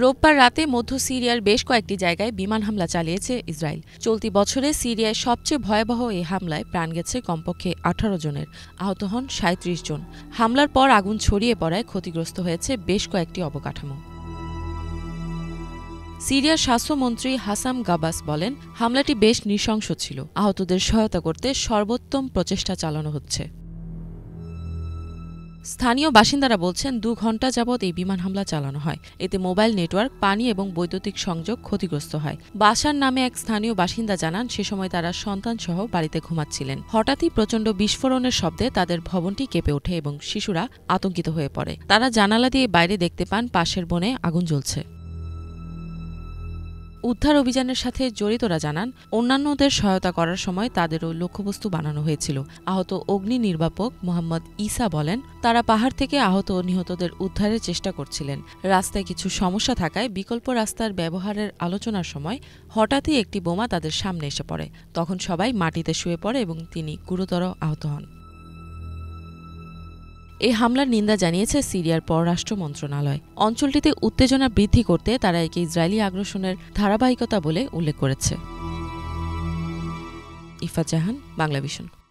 রোববার রাতে মধ্য সিরিয়ার বেশ কয়েকটি জায়গায় বিমান হামলা চালিয়েছে ইসরায়েল। চলতি বছরে সিরিয়ায় সবচেয়ে ভয়াবহ এই হামলায় প্রাণ গেছে কমপক্ষে ১৮ জনের, আহত হন ৩৭ জন। হামলার পর আগুন ছড়িয়ে পড়ায় ক্ষতিগ্রস্ত হয়েছে বেশ কয়েকটি অবকাঠামো। সিরিয়ার স্বাস্থ্যমন্ত্রী হাসাম গাবাস বলেন, হামলাটি বেশ নৃশংস ছিল। আহতদের সহায়তা করতে সর্বোত্তম প্রচেষ্টা চালানো হচ্ছে। স্থানীয় বাসিন্দারা বলছেন ২ ঘণ্টা যাবৎ এই বিমান হামলা চালানো হয়। এতে মোবাইল নেটওয়ার্ক, পানি এবং বৈদ্যুতিক সংযোগ ক্ষতিগ্রস্ত হয়। বাশার নামে এক স্থানীয় বাসিন্দা জানান, সে সময় তারা সন্তানসহ বাড়িতে ঘুমাচ্ছিলেন। হঠাৎই প্রচণ্ড বিস্ফোরণের শব্দে তাদের ভবনটি কেঁপে ওঠে এবং শিশুরা আতঙ্কিত হয়ে পড়ে। তারা জানালা দিয়ে বাইরে দেখতে পান পাশের বনে আগুন জ্বলছে। উদ্ধার অভিযানের সাথে জড়িতরা জানান, অন্যান্যদের সহায়তা করার সময় তাদেরও লক্ষ্যবস্তু বানানো হয়েছিল। আহত অগ্নি নির্বাপক মোহাম্মদ ঈসা বলেন, তারা পাহাড় থেকে আহত ও নিহতদের উদ্ধারের চেষ্টা করছিলেন। রাস্তায় কিছু সমস্যা থাকায় বিকল্প রাস্তার ব্যবহারের আলোচনার সময় হঠাৎই একটি বোমা তাদের সামনে এসে পড়ে। তখন সবাই মাটিতে শুয়ে পড়ে এবং তিনি গুরুতর আহত হন। এই হামলার নিন্দা জানিয়েছে সিরিয়ার পররাষ্ট্র মন্ত্রণালয়। অঞ্চলটিতে উত্তেজনা বৃদ্ধি করতে তারা একে ইসরায়েলি আগ্রাসনের ধারাবাহিকতা বলে উল্লেখ করেছে। ইফাত জাহান, বাংলাভিশন।